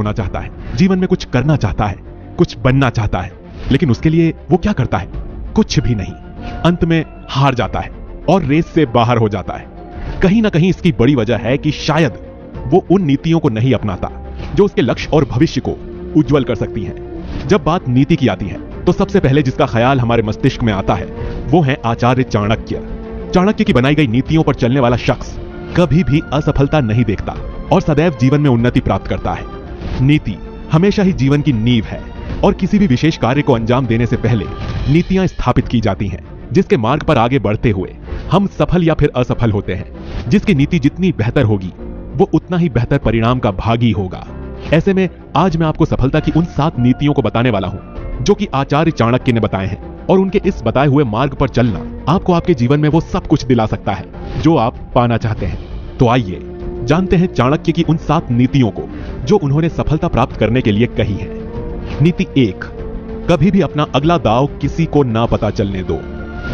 होना चाहता है, जीवन में कुछ करना चाहता है, कुछ बनना चाहता है, लेकिन उसके लिए वो क्या करता है? कुछ भी नहीं। अंत में हार जाता है और रेस से बाहर हो जाता है। कहीं ना कहीं इसकी बड़ी वजह है कि शायद वो उन नीतियों को नहीं अपनाता जो उसके लक्ष्य और भविष्य को उज्जवल कर सकती हैं। जब बात नीति की आती है तो सबसे पहले जिसका ख्याल हमारे मस्तिष्क में आता है वो है आचार्य चाणक्य। चाणक्य की बनाई गई नीतियों पर चलने वाला शख्स कभी भी असफलता नहीं देखता और सदैव जीवन में उन्नति प्राप्त करता है। नीति हमेशा ही जीवन की नींव है और किसी भी विशेष कार्य को अंजाम देने से पहले नीतियां स्थापित की जाती हैं, जिसके मार्ग पर आगे बढ़ते हुए हम सफल या फिर असफल होते हैं। जिसकी नीति जितनी बेहतर होगी वो उतना ही बेहतर परिणाम का भागी होगा। ऐसे में आज मैं आपको सफलता की उन 7 नीतियों को बताने वाला हूं जो कि आचार्य चाणक्य ने बताए हैं, और उनके इस बताए हुए मार्ग पर चलना आपको आपके जीवन में वो सब कुछ दिला सकता है जो आप पाना चाहते हैं। तो आइए जानते हैं चाणक्य की उन 7 नीतियों को जो उन्होंने सफलता प्राप्त करने के लिए कही है। नीति 1, कभी भी अपना अगला दांव किसी को ना पता चलने दो।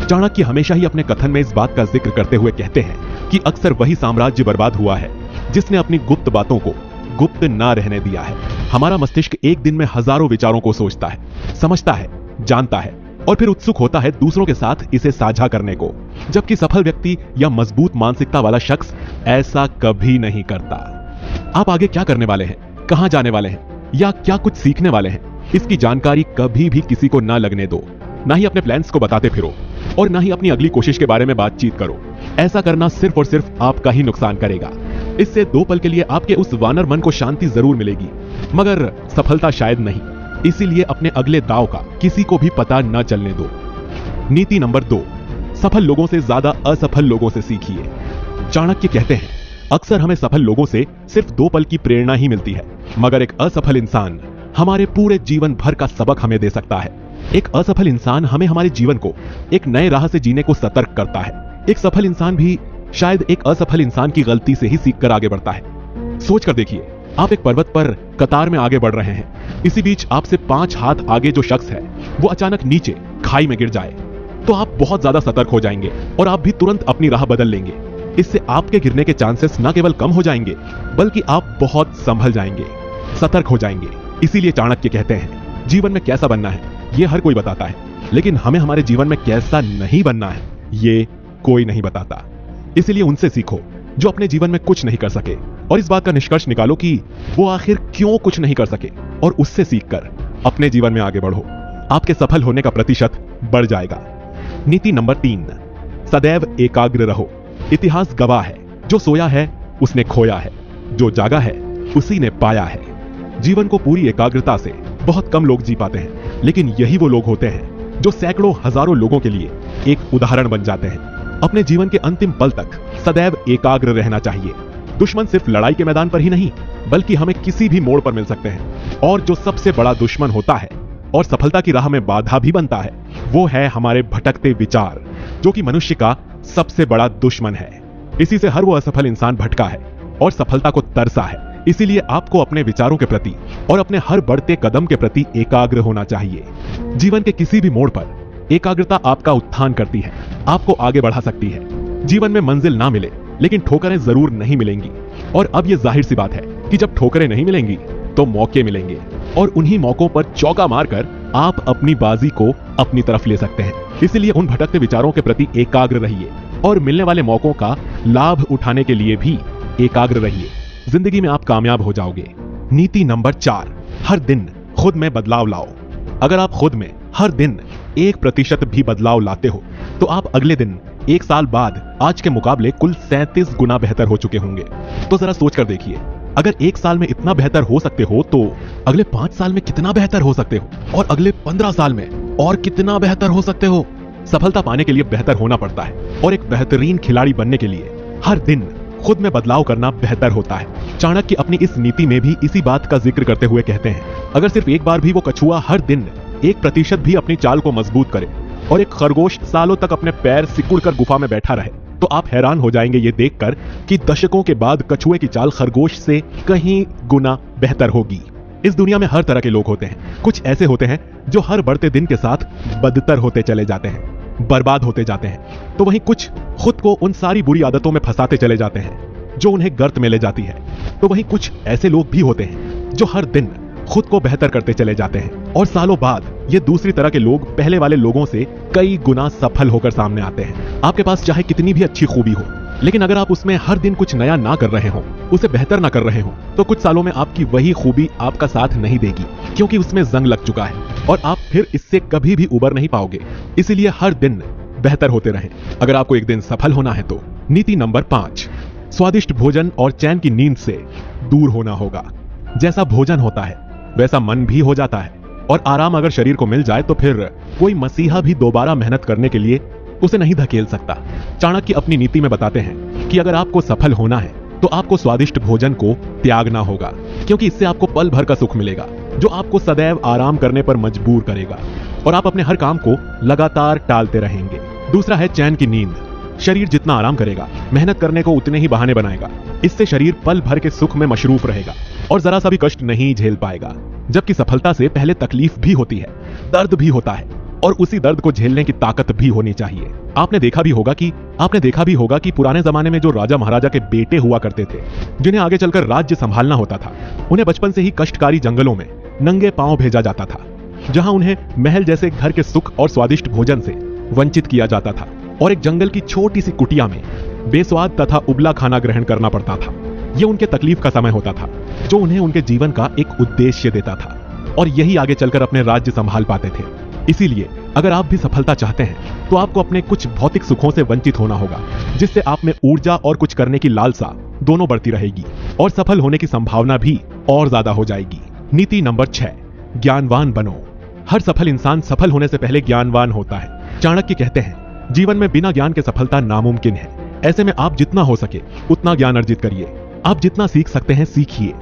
चाणक्य हमेशा ही अपने कथन में इस बात का जिक्र करते हुए कहते हैं कि अक्सर वही साम्राज्य बर्बाद हुआ है जिसने अपनी गुप्त बातों को गुप्त ना रहने दिया है। हमारा मस्तिष्क एक दिन में हजारों विचारों को सोचता है, समझता है, जानता है और फिर उत्सुक होता है दूसरों के साथ इसे साझा करने को, जबकि सफल व्यक्ति या मजबूत मानसिकता वाला शख्स ऐसा कभी नहीं करता। आप आगे क्या करने वाले हैं, कहां जाने वाले हैं या क्या कुछ सीखने वाले हैं, इसकी जानकारी कभी भी किसी को ना लगने दो। ना ही अपने प्लान्स को बताते फिरो और ना ही अपनी अगली कोशिश के बारे में बातचीत करो। ऐसा करना सिर्फ और सिर्फ आपका ही नुकसान करेगा। इससे 2 पल के लिए आपके उस वानर मन को शांति जरूर मिलेगी, मगर सफलता शायद नहीं। इसीलिए अपने अगले दांव का किसी को भी पता न चलने दो। नीति नंबर 2, सफल लोगों से ज्यादा असफल लोगों से सीखिए। चाणक्य कहते हैं अक्सर हमें सफल लोगों से सिर्फ 2 पल की प्रेरणा ही मिलती है, मगर एक असफल इंसान हमारे पूरे जीवन भर का सबक हमें दे सकता है। एक असफल इंसान हमें हमारे जीवन को एक नए राह से जीने को सतर्क करता है। एक सफल इंसान भी शायद एक असफल इंसान की गलती से ही सीखकर आगे बढ़ता है। सोच कर देखिए, आप एक पर्वत पर कतार में आगे बढ़ रहे हैं। इसी बीच आपसे 5 हाथ आगे जो शख्स है वो अचानक नीचे खाई में गिर जाए तो आप बहुत ज्यादा सतर्क हो जाएंगे और आप भी तुरंत अपनी राह बदल लेंगे। इससे आपके गिरने के चांसेस न केवल कम हो जाएंगे बल्कि आप बहुत संभल जाएंगे, सतर्क हो जाएंगे। इसीलिए चाणक्य कहते हैं जीवन में कैसा बनना है ये हर कोई बताता है, लेकिन हमें हमारे जीवन में कैसा नहीं बनना है ये कोई नहीं बताता। इसीलिए उनसे सीखो जो अपने जीवन में कुछ नहीं कर सके और इस बात का निष्कर्ष निकालो कि वो आखिर क्यों कुछ नहीं कर सके और उससे सीखकर अपने जीवन में आगे बढ़ो। आपके सफल होने का प्रतिशत बढ़ जाएगा। नीति नंबर 3, सदैव एकाग्र रहो। इतिहास गवाह है, जो सोया है उसने खोया है, जो जागा है उसी ने पाया है। जीवन को पूरी एकाग्रता से बहुत कम लोग जी पाते हैं, लेकिन यही वो लोग होते हैं जो सैकड़ों हजारों लोगों के लिए एक उदाहरण बन जाते हैं। अपने जीवन के अंतिम पल तक सदैव एकाग्र रहना चाहिए। दुश्मन सिर्फ लड़ाई के मैदान पर ही नहीं बल्कि हमें किसी भी मोड़ पर मिल सकते हैं, और जो सबसे बड़ा दुश्मन होता है और सफलता की राह में बाधा भी बनता है वो है हमारे भटकते विचार, जो कि मनुष्य का सबसे बड़ा दुश्मन है। इसी से हर वो असफल इंसान भटका है और सफलता को तरसा है। इसीलिए आपको अपने विचारों के प्रति और अपने हर बढ़ते कदम के प्रति एकाग्र होना चाहिए। जीवन के किसी भी मोड़ पर एकाग्रता आपका उत्थान करती है, आपको आगे बढ़ा सकती है। जीवन में मंजिल ना मिले लेकिन ठोकरें जरूर नहीं मिलेंगी, और अब यह जाहिर सी बात है कि जब ठोकरें नहीं मिलेंगी तो मौके मिलेंगे, और उन्हीं मौकों पर चौका मारकर आप अपनी बाजी को अपनी तरफ ले सकते हैं। इसलिए उन भटकते विचारों के प्रति एकाग्र रहिए और मिलने वाले मौकों का लाभ उठाने के लिए भी एकाग्र रहिए। जिंदगी में आप कामयाब हो जाओगे। नीति नंबर 4, हर दिन खुद में बदलाव लाओ। अगर आप खुद में हर दिन 1% भी बदलाव लाते हो तो आप अगले दिन 1 साल बाद आज के मुकाबले कुल 37 गुना बेहतर हो चुके होंगे। तो जरा सोच कर देखिए, अगर 1 साल में इतना बेहतर हो सकते हो तो अगले 5 साल में कितना बेहतर हो सकते हो, और अगले 15 साल में और कितना बेहतर हो सकते हो। सफलता पाने के लिए बेहतर होना पड़ता है, और एक बेहतरीन खिलाड़ी बनने के लिए हर दिन खुद में बदलाव करना बेहतर होता है। चाणक्य अपनी इस नीति में भी इसी बात का जिक्र करते हुए कहते हैं अगर सिर्फ एक बार भी वो कछुआ हर दिन 1% भी अपनी चाल को मजबूत करे और एक खरगोश सालों तक अपने पैर सिकुड़कर गुफा में बैठा रहे तो आप हैरान हो जाएंगे ये देखकर कि दशकों के बाद कछुए की चाल खरगोश से कहीं गुना बेहतर होगी। इस दुनिया में हर तरह के लोग होते हैं। कुछ ऐसे होते हैं जो हर बढ़ते दिन के साथ बदतर होते चले जाते हैं, बर्बाद होते जाते हैं, तो वहीं कुछ खुद को उन सारी बुरी आदतों में फंसाते चले जाते हैं। जो उन्हें गर्त में ले जाती है। तो वहीं कुछ ऐसे लोग भी होते हैं जो हर दिन खुद को बेहतर करते चले जाते हैं और सालों बाद ये दूसरी तरह के लोग पहले वाले लोगों से कई गुना सफल होकर सामने आते हैं। आपके पास चाहे कितनी भी अच्छी खूबी हो, लेकिन अगर आप उसमें हर दिन कुछ नया ना कर रहे हो, उसे बेहतर ना कर रहे हो, तो कुछ सालों में आपकी वही खूबी आपका साथ नहीं देगी, क्योंकि उसमें जंग लग चुका है और आप फिर इससे कभी भी उबर नहीं पाओगे। इसीलिए हर दिन बेहतर होते रहें अगर आपको एक दिन सफल होना है तो। नीति नंबर 5, स्वादिष्ट भोजन और चैन की नींद से दूर होना होगा। जैसा भोजन होता है वैसा मन भी हो जाता है, और आराम अगर शरीर को मिल जाए तो फिर कोई मसीहा भी दोबारा मेहनत करने के लिए उसे नहीं धकेल सकता। चाणक्य अपनी नीति में बताते हैं कि अगर आपको सफल होना है तो आपको स्वादिष्ट भोजन को त्यागना होगा, क्योंकि इससे आपको पल भर का सुख मिलेगा जो आपको सदैव आराम करने पर मजबूर करेगा और आप अपने हर काम को लगातार टालते रहेंगे। दूसरा है चैन की नींद। शरीर जितना आराम करेगा, मेहनत करने को उतने ही बहाने बनाएगा। इससे शरीर पल भर के सुख में मशरूफ रहेगा और जरा सा भी कष्ट नहीं झेल पाएगा। जबकि सफलता से पहले तकलीफ भी होती है, दर्द भी होता है, और उसी दर्द को झेलने की ताकत भी होनी चाहिए। आपने देखा भी होगा कि पुराने जमाने में जो राजा महाराजा के बेटे हुआ करते थे, जिन्हें आगे चलकर राज्य संभालना होता था, उन्हें बचपन से ही कष्टकारी जंगलों में नंगे पांव भेजा जाता था, जहां उन्हें महल जैसे घर के सुख और स्वादिष्ट भोजन से वंचित किया जाता था और एक जंगल की छोटी सी कुटिया में बेस्वाद तथा उबला खाना ग्रहण करना पड़ता था। यह उनके तकलीफ का समय होता था, जो उन्हें उनके जीवन का एक उद्देश्य देता था, और यही आगे चलकर अपने राज्य संभाल पाते थे। इसीलिए अगर आप भी सफलता चाहते हैं तो आपको अपने कुछ भौतिक सुखों से वंचित होना होगा, जिससे आप में ऊर्जा और कुछ करने की लालसा दोनों बढ़ती रहेगी और सफल होने की संभावना भी और ज्यादा हो जाएगी। नीति नंबर 6, ज्ञानवान बनो। हर सफल इंसान सफल होने से पहले ज्ञानवान होता है। चाणक्य कहते हैं, जीवन में बिना ज्ञान के सफलता नामुमकिन है। ऐसे में आप जितना हो सके उतना ज्ञान अर्जित करिए। आप जितना सीख सकते हैं सीखिए।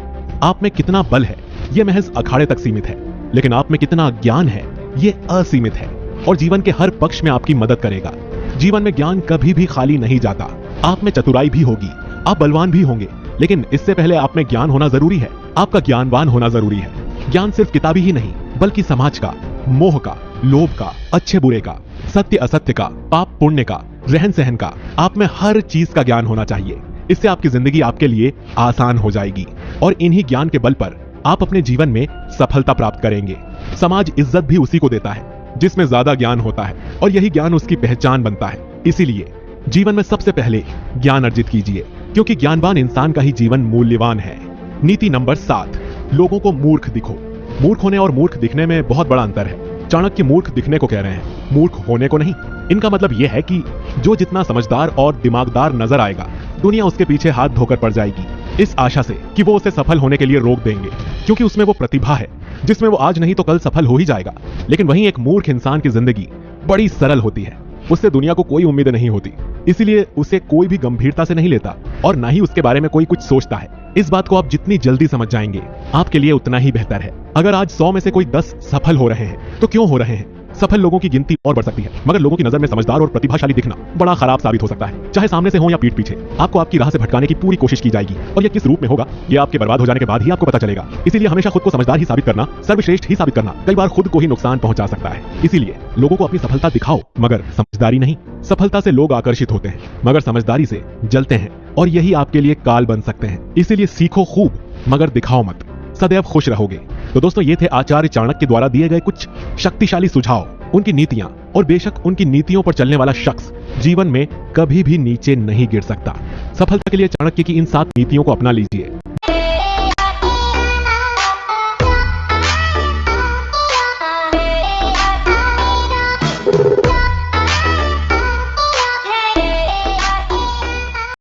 आप में कितना बल है यह महज अखाड़े तक सीमित है, लेकिन आप में कितना ज्ञान है ये असीमित है और जीवन के हर पक्ष में आपकी मदद करेगा। जीवन में ज्ञान कभी भी खाली नहीं जाता। आप में चतुराई भी होगी, आप बलवान भी होंगे, लेकिन इससे पहले आप में ज्ञान होना जरूरी है। आपका ज्ञानवान होना जरूरी है। ज्ञान सिर्फ किताबी ही नहीं, बल्कि समाज का, मोह का, लोभ का, अच्छे बुरे का, सत्य असत्य का, पाप पुण्य का, रहन सहन का, आप में हर चीज का ज्ञान होना चाहिए। इससे आपकी जिंदगी आपके लिए आसान हो जाएगी और इन्हीं ज्ञान के बल पर आप अपने जीवन में सफलता प्राप्त करेंगे। समाज इज्जत भी उसी को देता है जिसमें ज्यादा ज्ञान होता है, और यही ज्ञान उसकी पहचान बनता है। इसीलिए जीवन में सबसे पहले ज्ञान अर्जित कीजिए, क्योंकि ज्ञानवान इंसान का ही जीवन मूल्यवान है। नीति नंबर 7, लोगों को मूर्ख दिखो। मूर्ख होने और मूर्ख दिखने में बहुत बड़ा अंतर है। चाणक्य मूर्ख दिखने को कह रहे हैं, मूर्ख होने को नहीं। इनका मतलब यह है कि जो जितना समझदार और दिमागदार नजर आएगा, दुनिया उसके पीछे हाथ धोकर पड़ जाएगी, इस आशा से कि वो उसे सफल होने के लिए रोक देंगे, क्योंकि उसमें वो प्रतिभा है जिसमें वो आज नहीं तो कल सफल हो ही जाएगा। लेकिन वहीं एक मूर्ख इंसान की जिंदगी बड़ी सरल होती है। उससे दुनिया को कोई उम्मीद नहीं होती, इसीलिए उसे कोई भी गंभीरता से नहीं लेता और ना ही उसके बारे में कोई कुछ सोचता है। इस बात को आप जितनी जल्दी समझ जाएंगे आपके लिए उतना ही बेहतर है। अगर आज 100 में से कोई 10 सफल हो रहे हैं तो क्यों हो रहे हैं? सफल लोगों की गिनती और बढ़ सकती है, मगर लोगों की नजर में समझदार और प्रतिभाशाली दिखना बड़ा खराब साबित हो सकता है। चाहे सामने से हो या पीठ पीछे, आपको आपकी राह से भटकाने की पूरी कोशिश की जाएगी, और यह किस रूप में होगा यह आपके बर्बाद हो जाने के बाद ही आपको पता चलेगा। इसीलिए हमेशा खुद को समझदार ही साबित करना, सर्वश्रेष्ठ ही साबित करना कई बार खुद को ही नुकसान पहुंचा सकता है। इसीलिए लोगों को अपनी सफलता दिखाओ, मगर समझदारी नहीं। सफलता से लोग आकर्षित होते हैं, मगर समझदारी से जलते हैं, और यही आपके लिए काल बन सकते हैं। इसीलिए सीखो खूब, मगर दिखाओ मत। सदैव खुश रहोगे। तो दोस्तों, ये थे आचार्य चाणक्य द्वारा दिए गए कुछ शक्तिशाली सुझाव, उनकी नीतियां, और बेशक उनकी नीतियों पर चलने वाला शख्स जीवन में कभी भी नीचे नहीं गिर सकता। सफलता के लिए चाणक्य की इन 7 नीतियों को अपना लीजिए।